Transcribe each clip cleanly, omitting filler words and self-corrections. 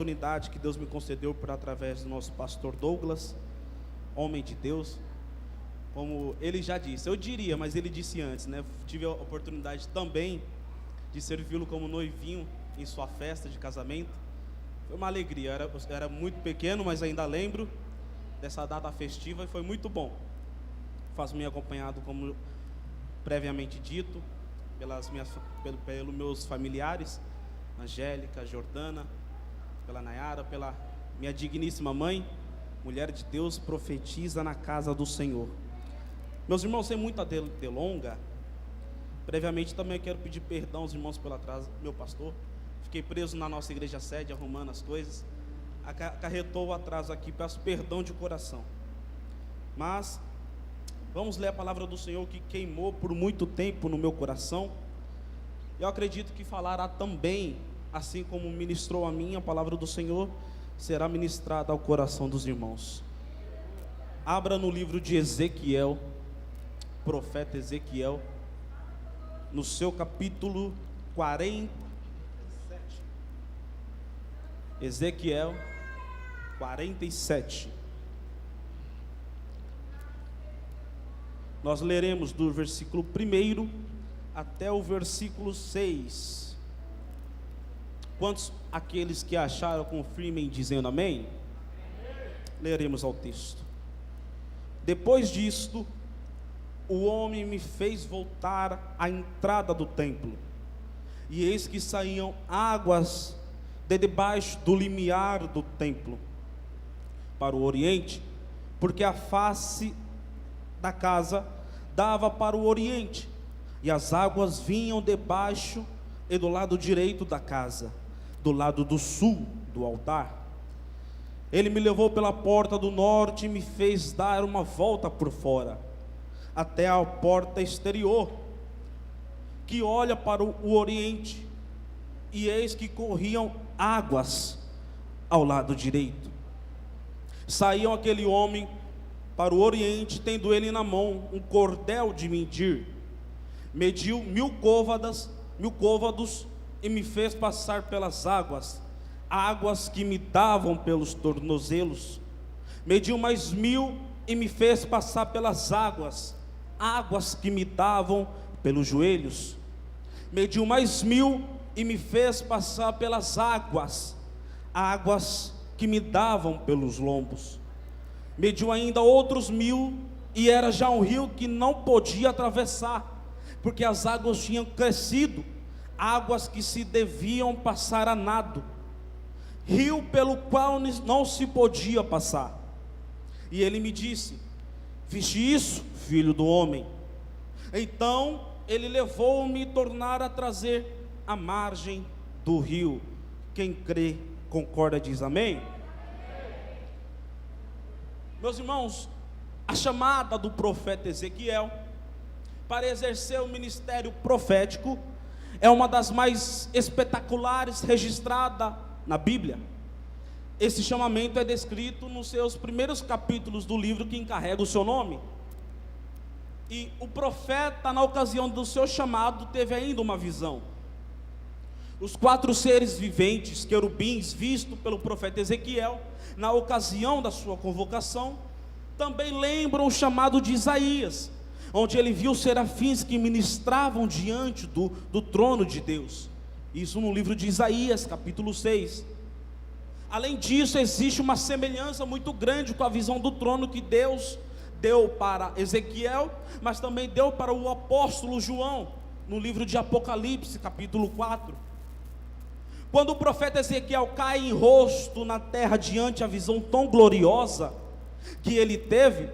Oportunidade que Deus me concedeu por através do nosso pastor Douglas, homem de Deus. Como ele já disse, eu diria, mas ele disse antes, né? Tive a oportunidade também de servi-lo como noivinho em sua festa de casamento. Foi uma alegria, eu era muito pequeno, mas ainda lembro dessa data festiva e foi muito bom. Faço-me acompanhado, como previamente dito, pelos meus familiares, Angélica, Jordana, pela Nayara, pela minha digníssima mãe, mulher de Deus, profetiza na casa do Senhor. Meus irmãos, sem muita delonga, previamente também eu quero pedir perdão aos irmãos pelo atraso. Meu pastor, fiquei preso na nossa igreja sede, arrumando as coisas, acarretou o atraso aqui, peço perdão de coração. Mas vamos ler a palavra do Senhor que queimou por muito tempo no meu coração. Eu acredito que falará também, assim como ministrou a mim, a palavra do Senhor será ministrada ao coração dos irmãos. Abra no livro de Ezequiel, profeta Ezequiel, no seu capítulo 47. Ezequiel 47. Nós leremos do versículo 1 até o versículo 6. Quantos aqueles que acharam confirmem dizendo amém? Leremos ao texto. Depois disto, o homem me fez voltar à entrada do templo, e eis que saíam águas de debaixo do limiar do templo para o oriente, porque a face da casa dava para o oriente, e as águas vinham debaixo e do lado direito da casa, do lado do sul do altar. Ele me levou pela porta do norte e me fez dar uma volta por fora, até a porta exterior, que olha para o oriente, e eis que corriam águas ao lado direito. Saiu aquele homem para o oriente, tendo ele na mão um cordel de medir. Mediu 1000 côvados, e me fez passar pelas águas que me davam pelos tornozelos. Mediu mais 1000 e me fez passar pelas águas que me davam pelos joelhos. Mediu mais 1000 e me fez passar pelas águas que me davam pelos lombos. Mediu ainda outros 1000, e era já um rio que não podia atravessar, porque as águas tinham crescido, águas que se deviam passar a nado, rio pelo qual não se podia passar. E ele me disse: viste isso, filho do homem? Então ele levou-me tornar a trazer à margem do rio. Quem crê, concorda, diz amém. Meus irmãos, a chamada do profeta Ezequiel para exercer o ministério profético é uma das mais espetaculares registrada na Bíblia. Esse chamamento é descrito nos seus primeiros capítulos do livro que encarrega o seu nome. E o profeta, na ocasião do seu chamado, teve ainda uma visão. Os 4 seres viventes, querubins, vistos pelo profeta Ezequiel, na ocasião da sua convocação, também lembram o chamado de Isaías, onde ele viu serafins que ministravam diante do trono de Deus. Isso no livro de Isaías, capítulo 6. Além disso, existe uma semelhança muito grande com a visão do trono que Deus deu para Ezequiel, mas também deu para o apóstolo João, no livro de Apocalipse, capítulo 4. Quando o profeta Ezequiel cai em rosto na terra diante a visão tão gloriosa que ele teve,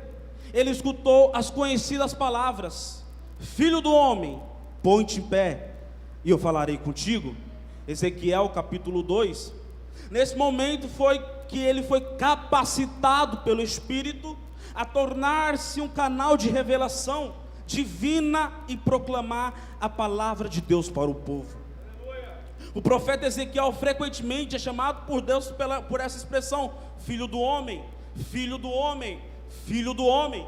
ele escutou as conhecidas palavras: filho do homem, põe-te em pé, e eu falarei contigo. Ezequiel capítulo 2. Nesse momento foi que ele foi capacitado pelo Espírito a tornar-se um canal de revelação divina e proclamar a palavra de Deus para o povo. O profeta Ezequiel frequentemente é chamado por Deus por essa expressão: filho do homem, filho do homem, filho do homem.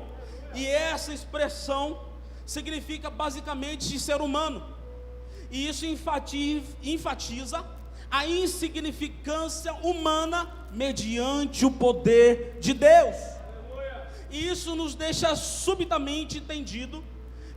E essa expressão significa basicamente ser humano. E isso enfatiza a insignificância humana mediante o poder de Deus. E isso nos deixa subitamente entendido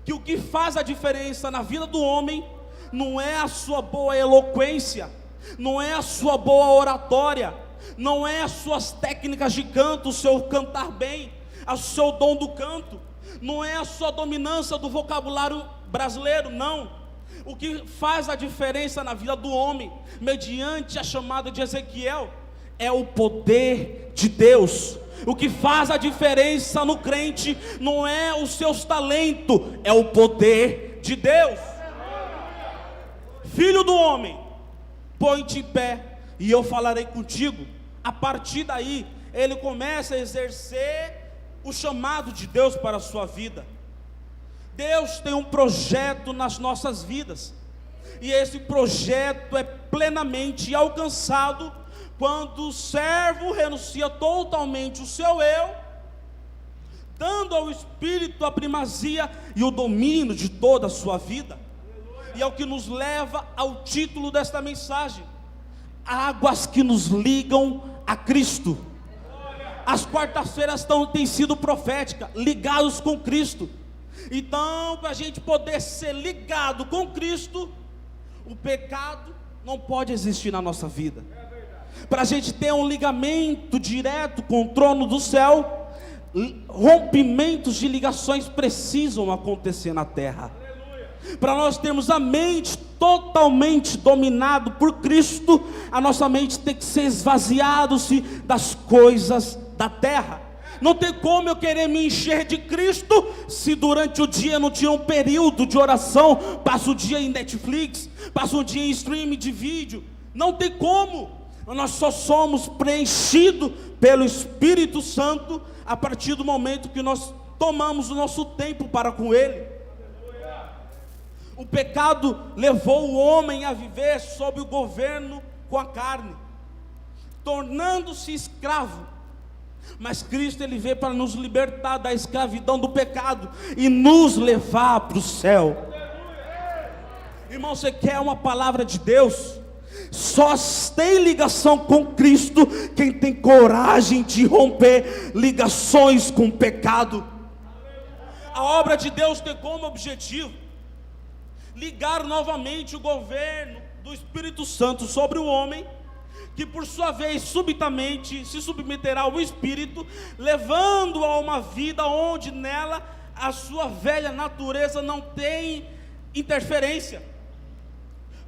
que o que faz a diferença na vida do homem não é a sua boa eloquência, não é a sua boa oratória, não é as suas técnicas de canto, o seu cantar bem, o seu dom do canto, não é a sua dominância do vocabulário brasileiro, não. O que faz a diferença na vida do homem, mediante a chamada de Ezequiel, é o poder de Deus. O que faz a diferença no crente não é os seus talentos, é o poder de Deus. Filho do homem, põe-te em pé e eu falarei contigo. A partir daí, ele começa a exercer o chamado de Deus para a sua vida. Deus tem um projeto nas nossas vidas, e esse projeto é plenamente alcançado quando o servo renuncia totalmente o seu eu, dando ao Espírito a primazia e o domínio de toda a sua vida. E é o que nos leva ao título desta mensagem: águas que nos ligam a Cristo. As quartas-feiras têm sido proféticas, ligados com Cristo. Então, para a gente poder ser ligado com Cristo, o pecado não pode existir na nossa vida. Para a gente ter um ligamento direto com o trono do céu, rompimentos de ligações precisam acontecer na terra. Para nós termos a mente totalmente dominada por Cristo, a nossa mente tem que ser esvaziada-se das coisas da terra. Não tem como eu querer me encher de Cristo se durante o dia não tiro um período de oração, passo o dia em Netflix, passo o dia em streaming de vídeo. Não tem como. Nós só somos preenchidos pelo Espírito Santo a partir do momento que nós tomamos o nosso tempo para com Ele. O pecado levou o homem a viver sob o governo com a carne, tornando-se escravo. Mas Cristo, Ele veio para nos libertar da escravidão do pecado e nos levar para o céu. Irmão, você quer uma palavra de Deus? Só tem ligação com Cristo quem tem coragem de romper ligações com o pecado. A obra de Deus tem como objetivo ligar novamente o governo do Espírito Santo sobre o homem, que por sua vez subitamente se submeterá ao Espírito, levando a uma vida onde nela a sua velha natureza não tem interferência.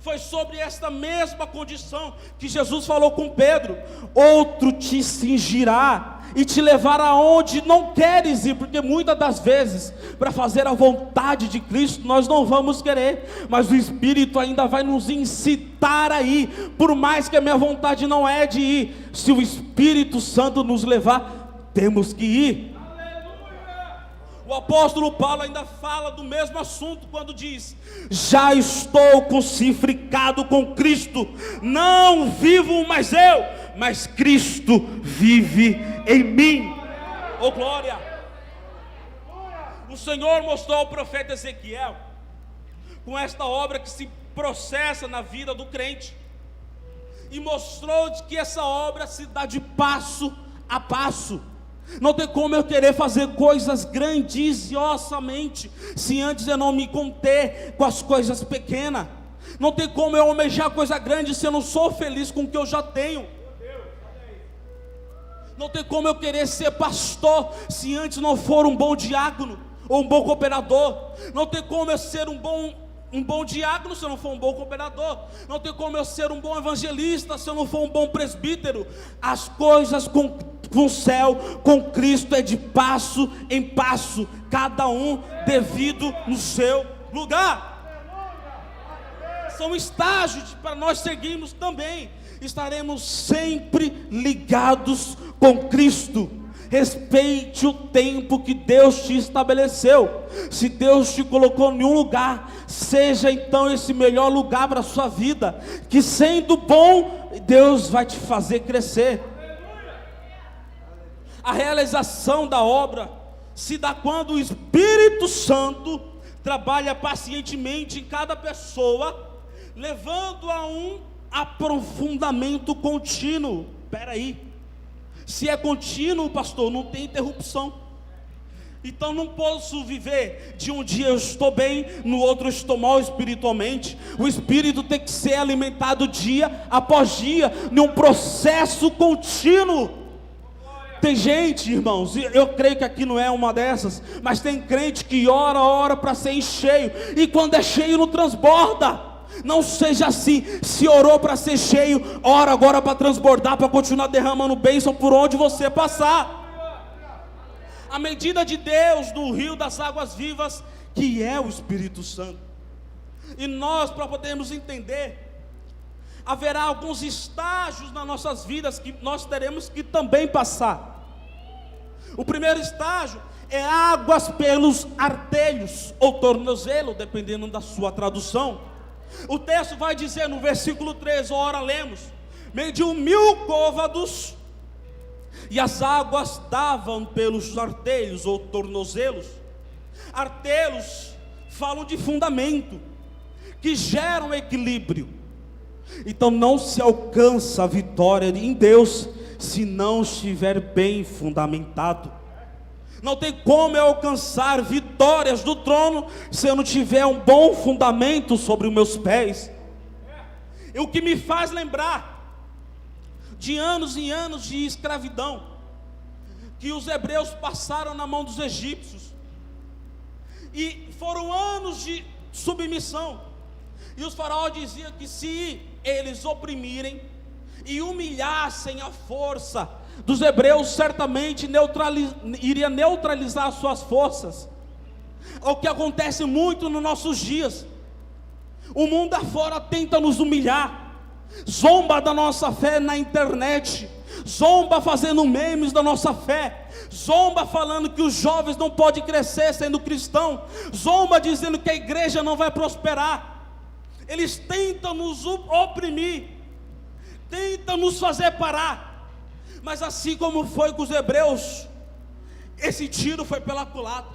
Foi sobre esta mesma condição que Jesus falou com Pedro: outro te cingirá e te levará aonde não queres ir, porque muitas das vezes, para fazer a vontade de Cristo, nós não vamos querer, mas o Espírito ainda vai nos incitar a ir, por mais que a minha vontade não é de ir. Se o Espírito Santo nos levar, temos que ir. O apóstolo Paulo ainda fala do mesmo assunto quando diz: já estou crucificado com Cristo, não vivo mais eu, mas Cristo vive em mim. Oh glória! O Senhor mostrou ao profeta Ezequiel, com esta obra que se processa na vida do crente, e mostrou que essa obra se dá de passo a passo. Não tem como eu querer fazer coisas grandiosamente se antes eu não me conter com as coisas pequenas. Não tem como eu almejar coisa grande se eu não sou feliz com o que eu já tenho. Não tem como eu querer ser pastor se antes não for um bom diácono ou um bom cooperador. Não tem como eu ser um bom diácono se eu não for um bom cooperador. Não tem como eu ser um bom evangelista se eu não for um bom presbítero. As coisas com o céu, com Cristo, é de passo em passo, cada um devido no seu lugar. São estágios para nós seguirmos também. Estaremos sempre ligados com Cristo. Respeite o tempo que Deus te estabeleceu. Se Deus te colocou em um lugar, seja então esse melhor lugar para a sua vida, que sendo bom, Deus vai te fazer crescer. A realização da obra se dá quando o Espírito Santo trabalha pacientemente em cada pessoa, levando aprofundamento contínuo. Espera aí, se é contínuo, pastor, não tem interrupção. Então não posso viver de um dia eu estou bem, no outro eu estou mal espiritualmente. O espírito tem que ser alimentado dia após dia, num processo contínuo. Tem gente, irmãos, eu creio que aqui não é uma dessas, mas tem crente que ora para ser cheio, e quando é cheio não transborda. Não seja assim. Se orou para ser cheio, ora agora para transbordar, para continuar derramando bênção por onde você passar. A medida de Deus do rio das águas vivas, que é o Espírito Santo. E nós, para podermos entender, haverá alguns estágios nas nossas vidas que nós teremos que também passar. O primeiro estágio é águas pelos artelhos, ou tornozelo, dependendo da sua tradução. O texto vai dizer no versículo 3, ora lemos: mediu 1000 côvados, e as águas davam pelos artelhos ou tornozelos. Artelhos falam de fundamento, que geram equilíbrio. Então não se alcança a vitória em Deus se não estiver bem fundamentado. Não tem como eu alcançar vitórias do trono se eu não tiver um bom fundamento sobre os meus pés. E o que me faz lembrar de anos e anos de escravidão que os hebreus passaram na mão dos egípcios, e foram anos de submissão, e os faraós diziam que se eles oprimirem e humilhassem a força dos hebreus, certamente iria neutralizar as suas forças. É o que acontece muito nos nossos dias. O mundo afora tenta nos humilhar, zomba da nossa fé na internet, zomba fazendo memes da nossa fé, zomba falando que os jovens não podem crescer sendo cristão, zomba dizendo que a igreja não vai prosperar. Eles tentam nos oprimir, tentam nos fazer parar. Mas assim como foi com os hebreus, esse tiro foi pela culatra,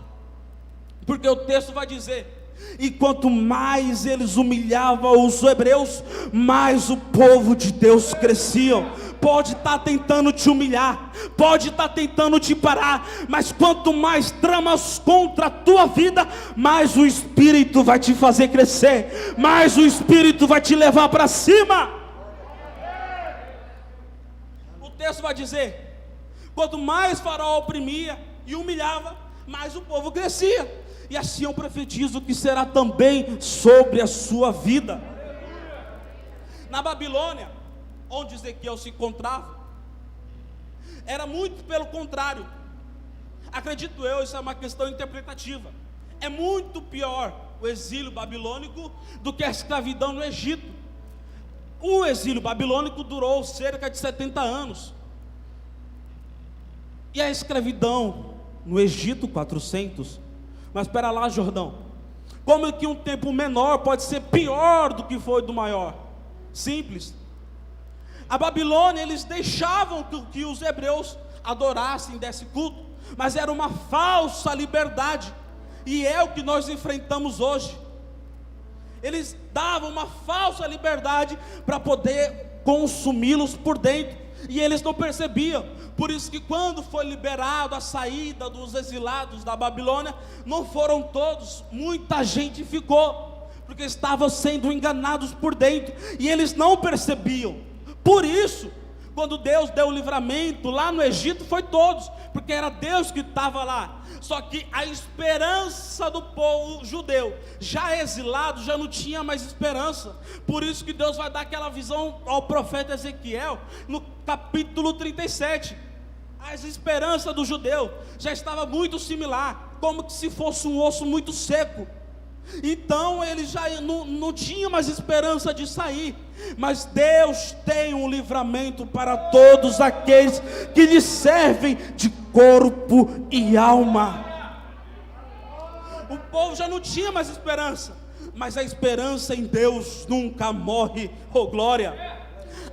porque o texto vai dizer: e quanto mais eles humilhavam os hebreus, mais o povo de Deus crescia. Pode estar tentando te humilhar, pode estar tentando te parar, mas quanto mais tramas contra a tua vida, mais o Espírito vai te fazer crescer, mais o Espírito vai te levar para cima. O texto vai dizer: quanto mais Faraó oprimia e humilhava, mais o povo crescia. E assim eu profetizo que será também sobre a sua vida. Na Babilônia, onde Ezequiel se encontrava, era muito pelo contrário. Acredito eu, isso é uma questão interpretativa. É muito pior o exílio babilônico do que a escravidão no Egito. O exílio babilônico durou cerca de 70 anos. E a escravidão no Egito, 400. Mas espera lá, Jordão, como é que um tempo menor pode ser pior do que foi do maior? Simples. A Babilônia, eles deixavam que os hebreus adorassem, desse culto, mas era uma falsa liberdade, e é o que nós enfrentamos hoje. Eles davam uma falsa liberdade para poder consumi-los por dentro, e eles não percebiam. Por isso que quando foi liberado a saída dos exilados da Babilônia, não foram todos, muita gente ficou, porque estavam sendo enganados por dentro, e eles não percebiam. Por isso, quando Deus deu o livramento lá no Egito, foi todos, porque era Deus que estava lá. Só que a esperança do povo judeu, já exilado, já não tinha mais esperança. Por isso que Deus vai dar aquela visão ao profeta Ezequiel, no capítulo 37. A esperança do judeu já estava muito similar, como que se fosse um osso muito seco. Então ele já não tinha mais esperança de sair. Mas Deus tem um livramento para todos aqueles que lhe servem de corpo e alma. O povo já não tinha mais esperança, mas a esperança em Deus nunca morre. Oh glória!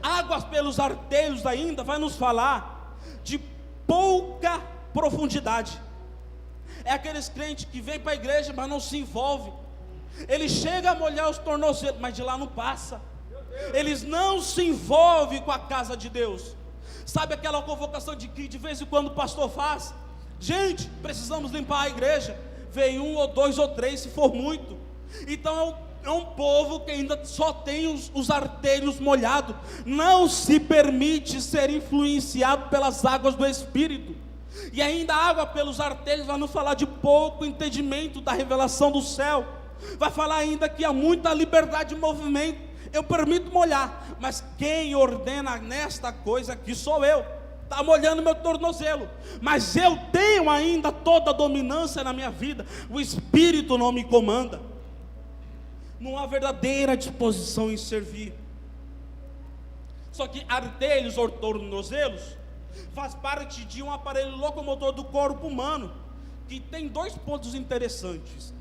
Águas pelos artelhos ainda vai nos falar de pouca profundidade. É aqueles crentes que vêm para a igreja, mas não se envolve. Ele chega a molhar os tornozelos, mas de lá não passa. eles não se envolvem com a casa de Deus. Sabe aquela convocação de que de vez em quando o pastor faz? Gente, precisamos limpar a igreja. Vem 1 ou 2 ou 3, se for muito. Então é um povo que ainda só tem os artelhos molhados, não se permite ser influenciado pelas águas do Espírito. E ainda a água pelos artelhos vai nos falar de pouco entendimento da revelação do céu. Vai falar ainda que há muita liberdade de movimento. Eu permito molhar, mas quem ordena nesta coisa aqui sou eu. Está molhando meu tornozelo, mas eu tenho ainda toda a dominância na minha vida. O Espírito não me comanda. Não há verdadeira disposição em servir. Só que artelhos ou tornozelos faz parte de um aparelho locomotor do corpo humano, que tem 2 pontos interessantes: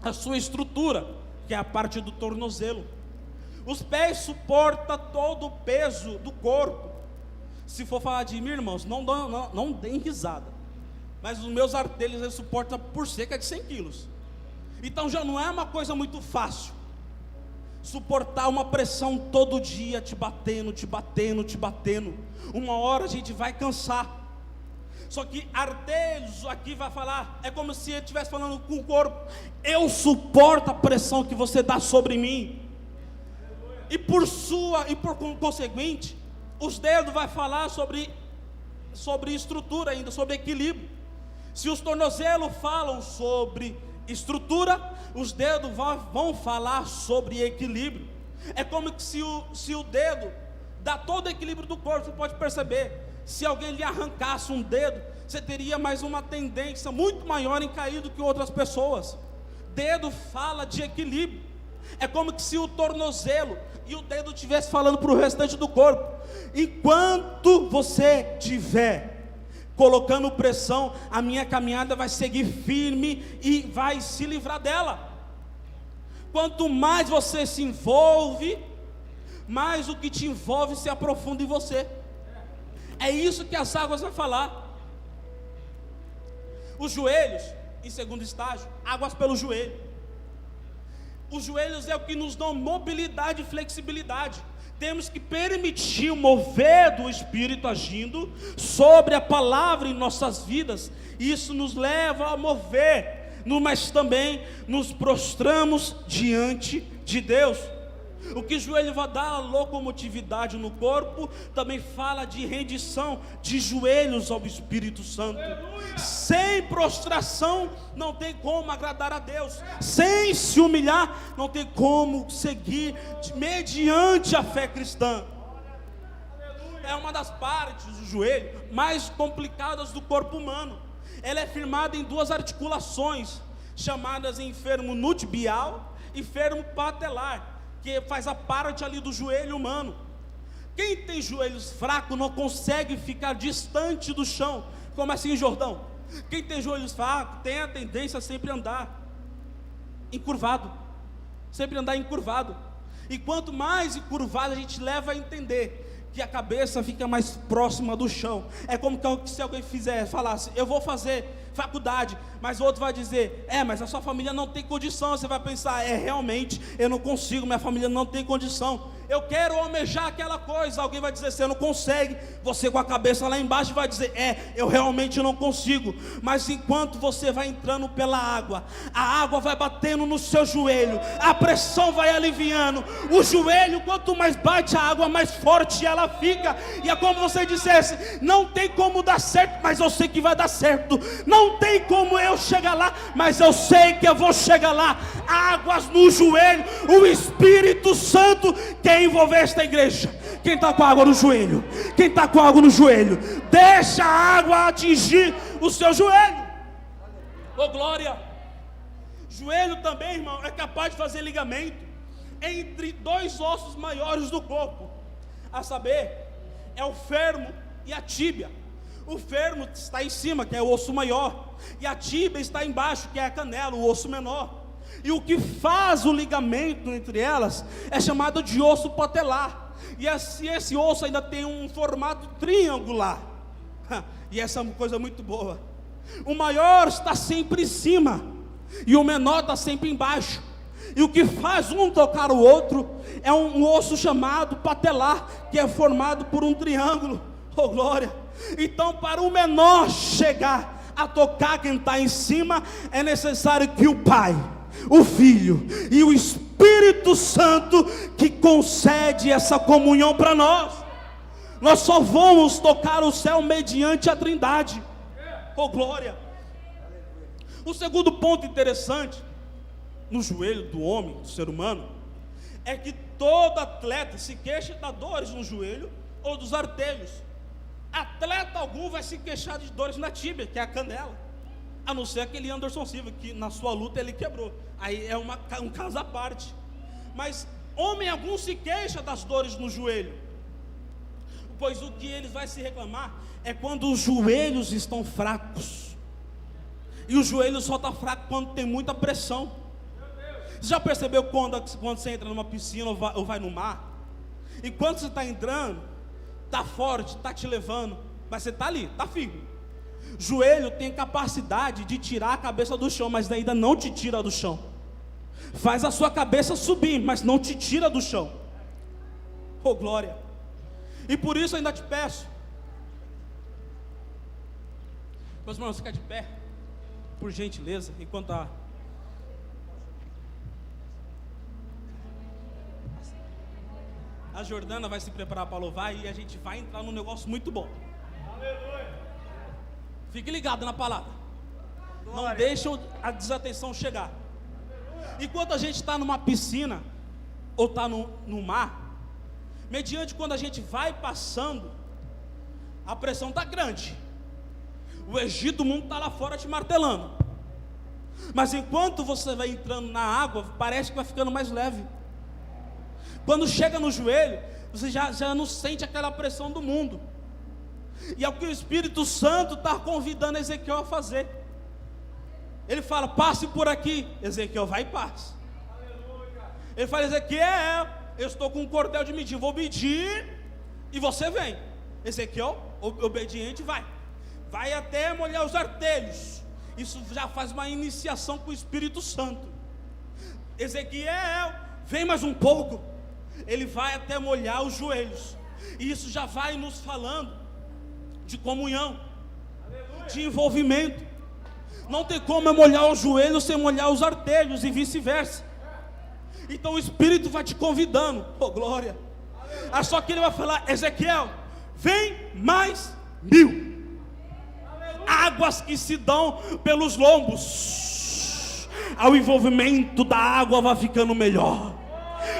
a sua estrutura, que é a parte do tornozelo. Os pés suportam todo o peso do corpo. Se for falar de mim, irmãos, não deem risada, mas os meus artelhos eles suportam por cerca de 100 quilos. Então já não é uma coisa muito fácil suportar uma pressão todo dia, te batendo. Uma hora a gente vai cansar. Só que artelhos aqui vai falar, é como se ele estivesse falando com o corpo: eu suporto a pressão que você dá sobre mim. E por conseguinte, os dedos vai falar sobre estrutura ainda, sobre equilíbrio. Se os tornozelos falam sobre estrutura, os dedos vão falar sobre equilíbrio. É como que se o dedo dá todo o equilíbrio do corpo. Você pode perceber, se alguém lhe arrancasse um dedo, você teria mais uma tendência muito maior em cair do que outras pessoas. Dedo fala de equilíbrio. É como que se o tornozelo e o dedo estivesse falando para o restante do corpo: enquanto você estiver colocando pressão, a minha caminhada vai seguir firme e vai se livrar dela. Quanto mais você se envolve, mais o que te envolve se aprofunda em você. É isso que as águas vão falar. Os joelhos, em segundo estágio, águas pelo joelho. Os joelhos é o que nos dão mobilidade e flexibilidade. Temos que permitir o mover do Espírito agindo sobre a palavra em nossas vidas. Isso nos leva a mover, mas também nos prostramos diante de Deus. O que o joelho vai dar locomotividade no corpo, também fala de rendição de joelhos ao Espírito Santo. Aleluia! Sem prostração não tem como agradar a Deus. Sem se humilhar não tem como seguir mediante a fé cristã. É uma das partes do joelho mais complicadas do corpo humano. Ela é firmada em 2 articulações, chamadas em fermo nutibial e fermo patelar, que faz a parte ali do joelho humano. Quem tem joelhos fracos não consegue ficar distante do chão. Como assim, Jordão? Quem tem joelhos fracos tem a tendência a sempre andar encurvado. Sempre andar encurvado. E quanto mais encurvado, a gente leva a entender que a cabeça fica mais próxima do chão. É como que se alguém falasse: eu vou fazer faculdade, mas o outro vai dizer: mas a sua família não tem condição. Você vai pensar: realmente, eu não consigo, minha família não tem condição. Eu quero almejar aquela coisa. Alguém vai dizer: você não consegue. Você com a cabeça lá embaixo vai dizer: eu realmente não consigo. Mas enquanto você vai entrando pela água, a água vai batendo no seu joelho, a pressão vai aliviando. O joelho, quanto mais bate a água, mais forte ela fica. E é como você dissesse: não tem como dar certo, mas eu sei que vai dar certo. Não tem como eu chegar lá, mas eu sei que eu vou chegar lá. Águas no joelho. O Espírito Santo quer envolver esta igreja. Quem está com água no joelho? Quem está com água no joelho? Deixa a água atingir o seu joelho. Oh glória! Joelho também, irmão, é capaz de fazer ligamento entre 2 ossos maiores do corpo, a saber, é o fêmur e a tíbia. O fêmur está em cima, que é o osso maior, e a tíbia está embaixo, que é a canela, o osso menor. E o que faz o ligamento entre elas é chamado de osso patelar. E esse osso ainda tem um formato triangular. E essa é uma coisa muito boa. O maior está sempre em cima e o menor está sempre embaixo. E o que faz um tocar o outro é um osso chamado patelar, que é formado por um triângulo. Oh glória! Então, para o menor chegar a tocar quem está em cima, é necessário que o Pai, o Filho e o Espírito Santo que concede essa comunhão para nós. Nós só vamos tocar o céu mediante a Trindade. Oh glória! O segundo ponto interessante no joelho do homem, do ser humano, é que todo atleta se queixa de dores no joelho ou dos artelhos. Atleta algum vai se queixar de dores na tíbia, que é a canela, a não ser aquele Anderson Silva, que na sua luta ele quebrou, aí é um caso à parte. Mas homem algum se queixa das dores no joelho, pois o que ele vai se reclamar é quando os joelhos estão fracos, e o joelho só está fraco quando tem muita pressão. Você já percebeu quando você entra numa piscina ou vai no mar, e quando você está entrando, está forte, está te levando, mas você está ali, está firme. Joelho tem capacidade de tirar a cabeça do chão, mas ainda não te tira do chão. Faz a sua cabeça subir, mas não te tira do chão. Oh glória! E por isso eu ainda te peço, meus irmãos, fica de pé, por gentileza, enquanto a Jordana vai se preparar para louvar, e a gente vai entrar num negócio muito bom. Aleluia. Fique ligado na palavra. Glória. Não deixe a desatenção chegar. Enquanto a gente está numa piscina ou está no mar, mediante quando a gente vai passando, a pressão está grande. O Egito, o mundo está lá fora te martelando. Mas enquanto você vai entrando na água, parece que vai ficando mais leve. Quando chega no joelho, você já não sente aquela pressão do mundo. E é o que o Espírito Santo está convidando Ezequiel a fazer. Ele fala: passe por aqui. Ezequiel vai e passa. Ele fala: Ezequiel, eu estou com um cordel de medir, vou medir e você vem. Ezequiel, obediente, vai até molhar os artelhos. Isso já faz uma iniciação com o Espírito Santo. Ezequiel, vem mais um pouco. Ele vai até molhar os joelhos, e isso já vai nos falando de comunhão, de envolvimento. Não tem como molhar os joelhos sem molhar os artelhos, e vice-versa. Então o Espírito vai te convidando. Oh glória! Só que ele vai falar: Ezequiel, vem mais 1000. Águas que se dão pelos lombos. O envolvimento da água vai ficando melhor.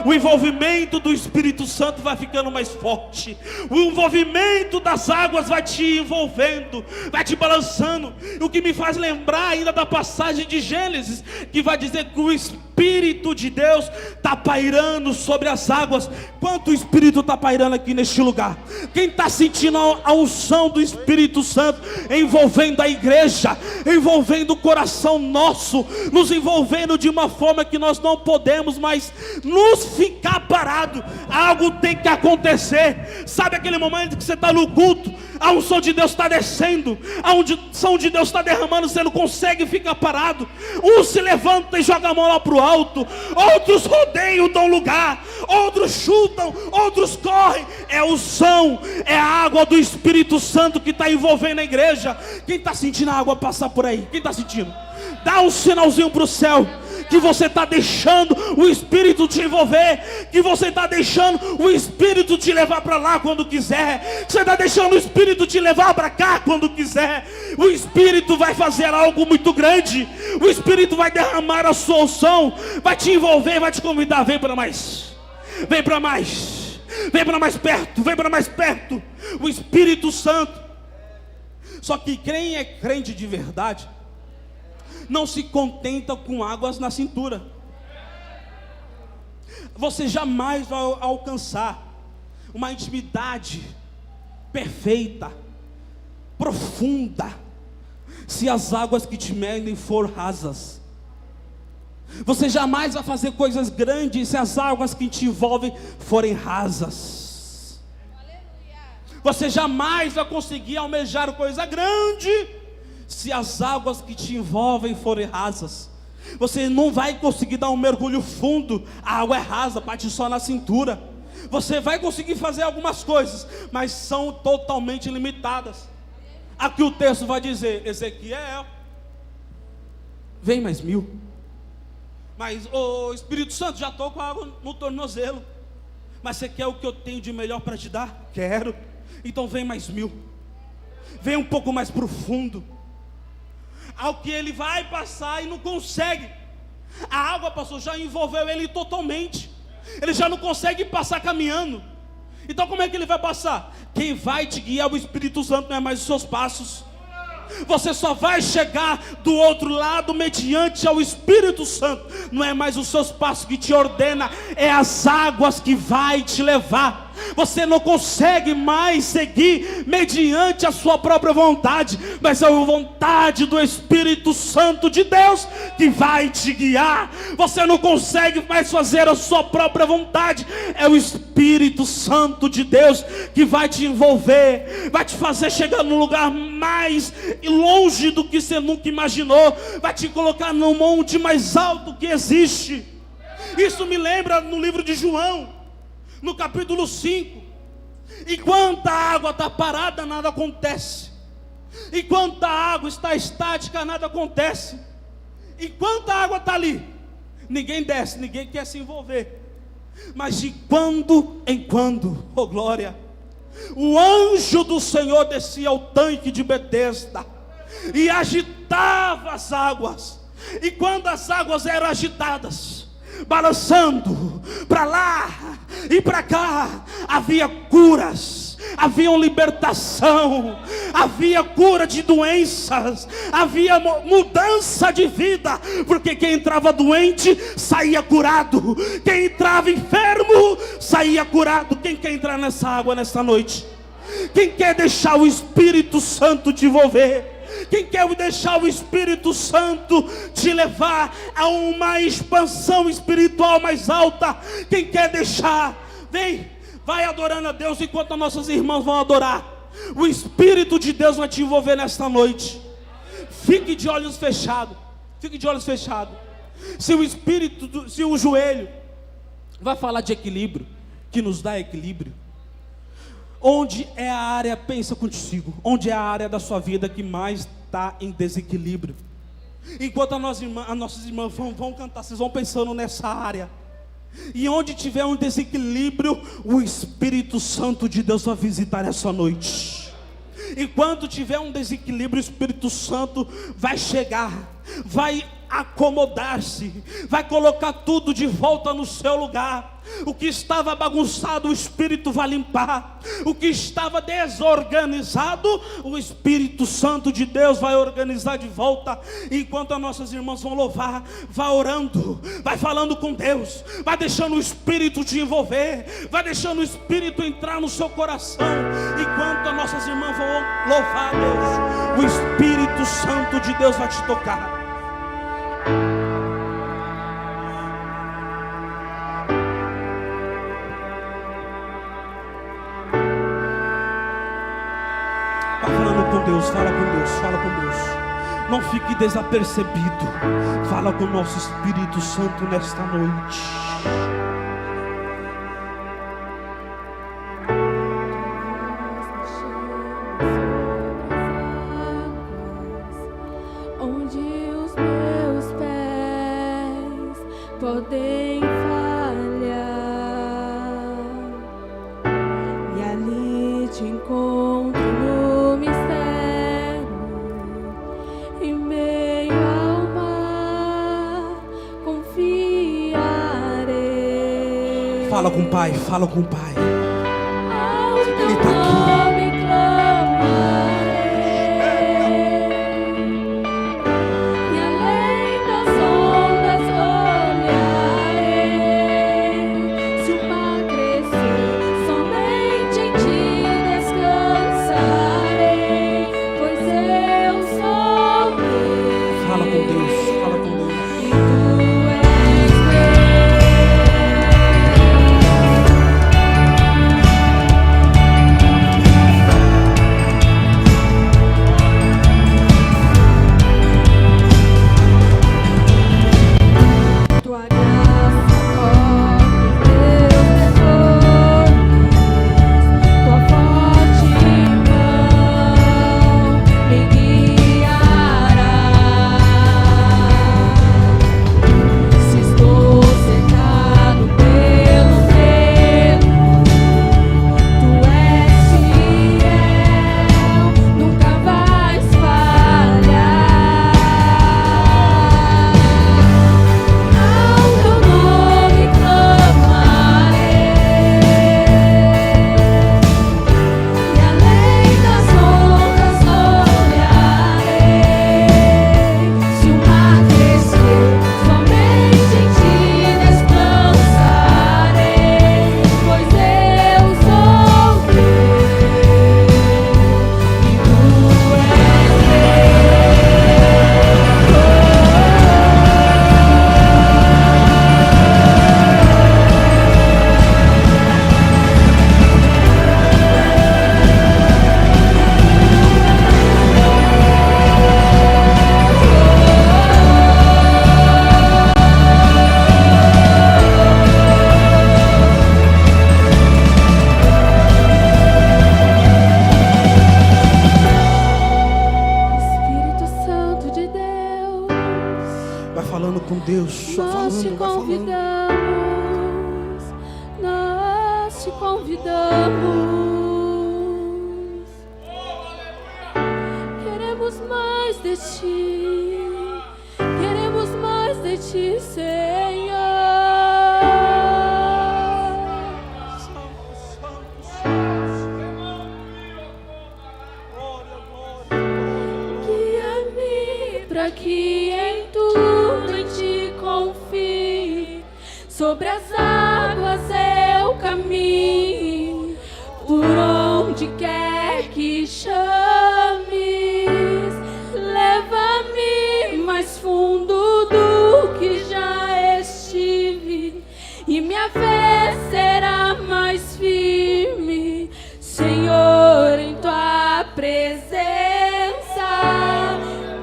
O envolvimento do Espírito Santo vai ficando mais forte. O envolvimento das águas vai te envolvendo, vai te balançando. O que me faz lembrar ainda da passagem de Gênesis, que vai dizer que o Espírito de Deus está pairando sobre as águas. Quanto o Espírito está pairando aqui neste lugar? Quem está sentindo a unção do Espírito Santo envolvendo a igreja, envolvendo o coração nosso, nos envolvendo de uma forma que nós não podemos mais nos ficar parado? Algo tem que acontecer. Sabe aquele momento que você está no culto, a unção de Deus está descendo, a unção de Deus está derramando, você não consegue ficar parado. Um se levanta e joga a mão lá para o alto, outros rodeiam, dão lugar, outros chutam, outros correm. É unção, é a água do Espírito Santo que está envolvendo a igreja. Quem está sentindo a água passar por aí? Quem está sentindo? Dá um sinalzinho para o céu, que você está deixando o Espírito te envolver, que você está deixando o Espírito te levar para lá quando quiser, que você está deixando o Espírito te levar para cá quando quiser. O Espírito vai fazer algo muito grande, o Espírito vai derramar a sua unção, vai te envolver, vai te convidar: vem para mais, vem para mais, vem para mais perto, vem para mais perto. O Espírito Santo. Só que quem é crente de verdade não se contenta com águas na cintura. Você jamais vai alcançar uma intimidade perfeita, profunda, se as águas que te medem for rasas. Você jamais vai fazer coisas grandes se as águas que te envolvem forem rasas. Você jamais vai conseguir almejar coisa grande se as águas que te envolvem forem rasas. Você não vai conseguir dar um mergulho fundo, a água é rasa, bate só na cintura. Você vai conseguir fazer algumas coisas, mas são totalmente limitadas. Aqui o texto vai dizer: Ezequiel, vem mais 1000. Mas, ô Espírito Santo, já estou com a água no tornozelo. Mas você quer o que eu tenho de melhor para te dar? Quero. Então vem mais 1000. Vem um pouco mais profundo. Ao que ele vai passar e não consegue. A água, pastor, já envolveu ele totalmente. Ele já não consegue passar caminhando. Então como é que ele vai passar? Quem vai te guiar, o Espírito Santo, não é mais os seus passos. Você só vai chegar do outro lado mediante ao Espírito Santo. Não é mais os seus passos que te ordena, é as águas que vai te levar. Você não consegue mais seguir mediante a sua própria vontade, mas é a vontade do Espírito Santo de Deus que vai te guiar. Você não consegue mais fazer a sua própria vontade, é o Espírito Santo de Deus que vai te envolver, vai te fazer chegar num lugar mais longe do que você nunca imaginou, vai te colocar no monte mais alto que existe. Isso me lembra no livro de João, no capítulo 5, enquanto a água está parada, nada acontece. Enquanto a água está estática, nada acontece. Enquanto a água está ali, ninguém desce, ninguém quer se envolver. Mas de quando em quando, oh glória, o anjo do Senhor descia ao tanque de Betesda e agitava as águas. E quando as águas eram agitadas, balançando para lá e para cá, havia curas, havia libertação, havia cura de doenças, havia mudança de vida, porque quem entrava doente saía curado, quem entrava enfermo saía curado. Quem quer entrar nessa água nessa noite? Quem quer deixar o Espírito Santo te envolver? Quem quer deixar o Espírito Santo te levar a uma expansão espiritual mais alta? Quem quer deixar? Vem, vai adorando a Deus enquanto nossas irmãs vão adorar. O Espírito de Deus vai te envolver nesta noite. Fique de olhos fechados. Fique de olhos fechados. Se o joelho vai falar de equilíbrio, que nos dá equilíbrio. Onde é a área, pensa contigo, onde é a área da sua vida que mais está em desequilíbrio? Enquanto as nossas irmãs vão cantar, vocês vão pensando nessa área. E onde tiver um desequilíbrio, o Espírito Santo de Deus vai visitar essa noite. Enquanto tiver um desequilíbrio, o Espírito Santo vai chegar, vai acomodar-se, vai colocar tudo de volta no seu lugar. O que estava bagunçado, o Espírito vai limpar. O que estava desorganizado, o Espírito Santo de Deus vai organizar de volta. Enquanto as nossas irmãs vão louvar, vai orando, vai falando com Deus, vai deixando o Espírito te envolver, vai deixando o Espírito entrar no seu coração. Enquanto as nossas irmãs vão louvar a Deus, o Espírito Santo de Deus vai te tocar. Deus, fala com Deus, fala com Deus. Não fique desapercebido. Fala com o nosso Espírito Santo nesta noite. Onde os meus pés podem falhar, e ali te encontro no mistério. Fala com o Pai, fala com o Pai. Ele está aqui. Nós te convidamos, nós te convidamos. Queremos mais de ti, queremos mais de ti, Senhor. Guia-me para que em tudo em ti confie, sobre as águas eu caminho, por onde quer que chames, leva-me mais fundo do que já estive, e minha fé será mais firme, Senhor, em tua presença.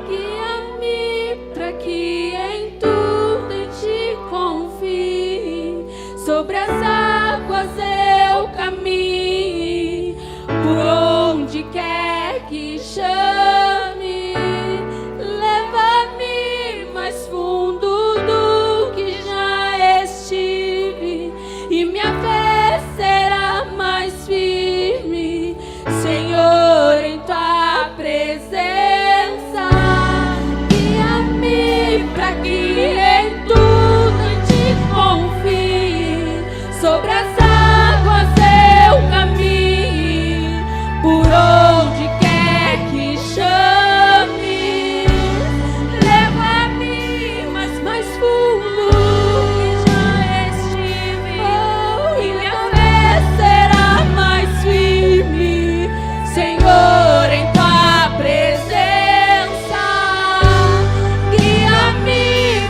Guia-me para que em tudo em ti confie, sobre as águas eu caminho, por onde quer que chame, leva-me mais fundo do que já estive, e minha fé será mais firme, Senhor, em tua presença. Guia-me para que em tudo em ti confie, sobre as águas eu caminho, por onde quer que chame, leva-me mais fundo que já estive, e minha fé será mais firme, Senhor, em tua presença. Guia-me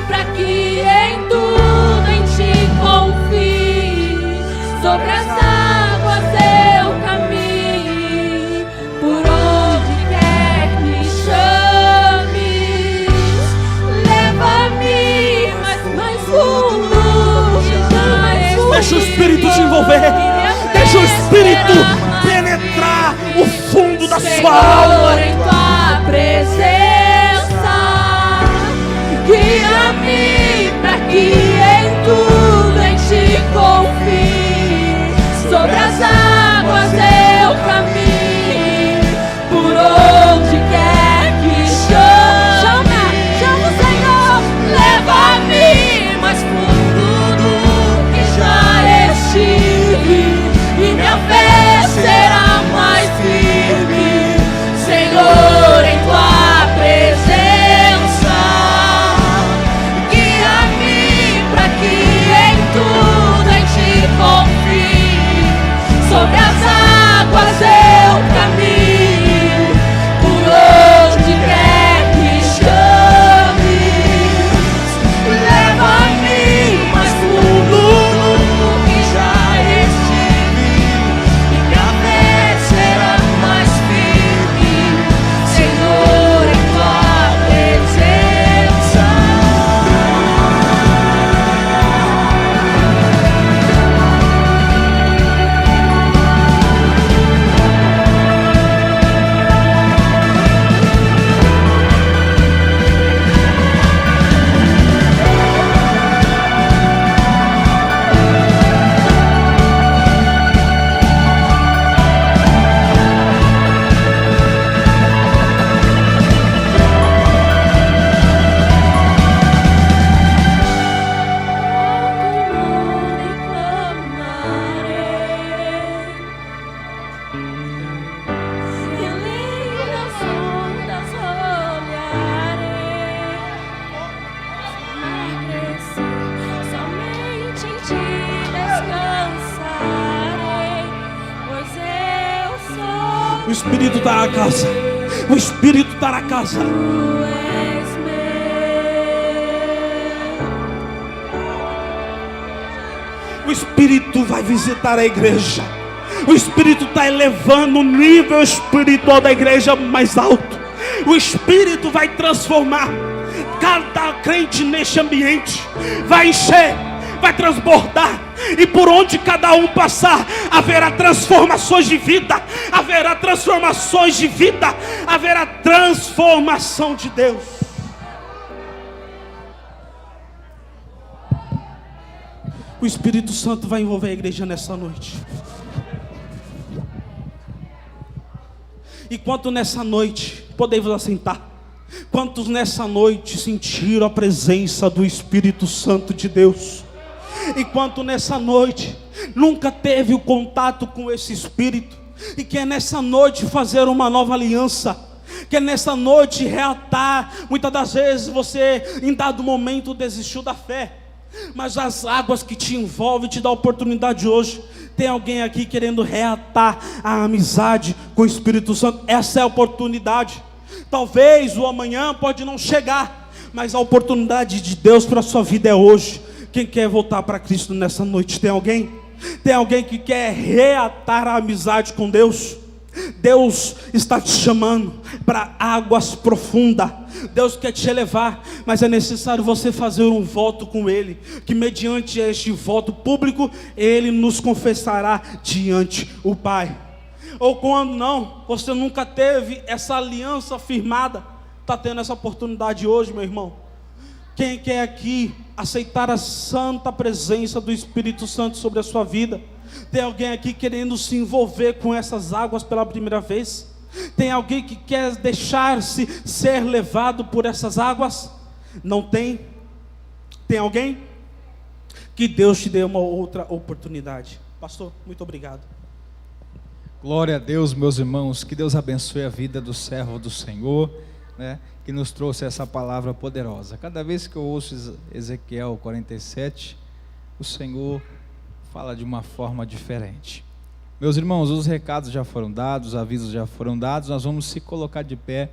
para que em tudo em ti confie, sobre as águas eu caminho, por onde quer que chames, leva-me mais fundo que já estive. Deixa o Espírito te envolver. Deixa o Espírito penetrar o fundo da sua alma. Senhor, em tua presença, guia-me para que em tudo em ti confie, sobre as águas eu caminho, por onde quer que chame, chama o Senhor, leva-me mais fundo do que já estive, e minha fé será mais firme, Senhor, em tua presença. Guia-me para que em tudo em ti confie, sobre as águas eu caminho, por onde quer que chames, leva-me mais fundo do que já estive, e minha fé será mais firme, Senhor, em tua presença. O Espírito está na casa. O Espírito está na casa. O Espírito vai visitar a igreja. O Espírito está elevando o nível espiritual da igreja mais alto. O Espírito vai transformar cada crente neste ambiente. Vai encher, vai transbordar. E por onde cada um passar, haverá transformações de vida. Haverá transformações de vida. Haverá transformação de Deus. O Espírito Santo vai envolver a igreja nessa noite. E quanto nessa noite, podemos assentar, quantos nessa noite sentiram a presença do Espírito Santo de Deus? E quanto nessa noite nunca teve o contato com esse Espírito, e quer nessa noite fazer uma nova aliança, quer nessa noite reatar. Muitas das vezes você em dado momento desistiu da fé, mas as águas que te envolvem te dão a oportunidade hoje. Tem alguém aqui querendo reatar a amizade com o Espírito Santo? Essa é a oportunidade. Talvez o amanhã pode não chegar, mas a oportunidade de Deus para a sua vida é hoje. Quem quer voltar para Cristo nessa noite? Tem alguém? Tem alguém que quer reatar a amizade com Deus? Deus está te chamando para águas profundas. Deus quer te elevar, mas é necessário você fazer um voto com Ele, que mediante este voto público, Ele nos confessará diante o Pai. Ou quando não, você nunca teve essa aliança firmada, está tendo essa oportunidade hoje, meu irmão. Quem quer aqui aceitar a santa presença do Espírito Santo sobre a sua vida? Tem alguém aqui querendo se envolver com essas águas pela primeira vez? Tem alguém que quer deixar-se ser levado por essas águas? Não tem? Tem alguém? Que Deus te dê uma outra oportunidade. Pastor, muito obrigado. Glória a Deus, meus irmãos. Que Deus abençoe a vida do servo do Senhor, né, que nos trouxe essa palavra poderosa. Cada vez que eu ouço Ezequiel 47, o Senhor fala de uma forma diferente. Meus irmãos, os recados já foram dados, os avisos já foram dados. Nós vamos se colocar de pé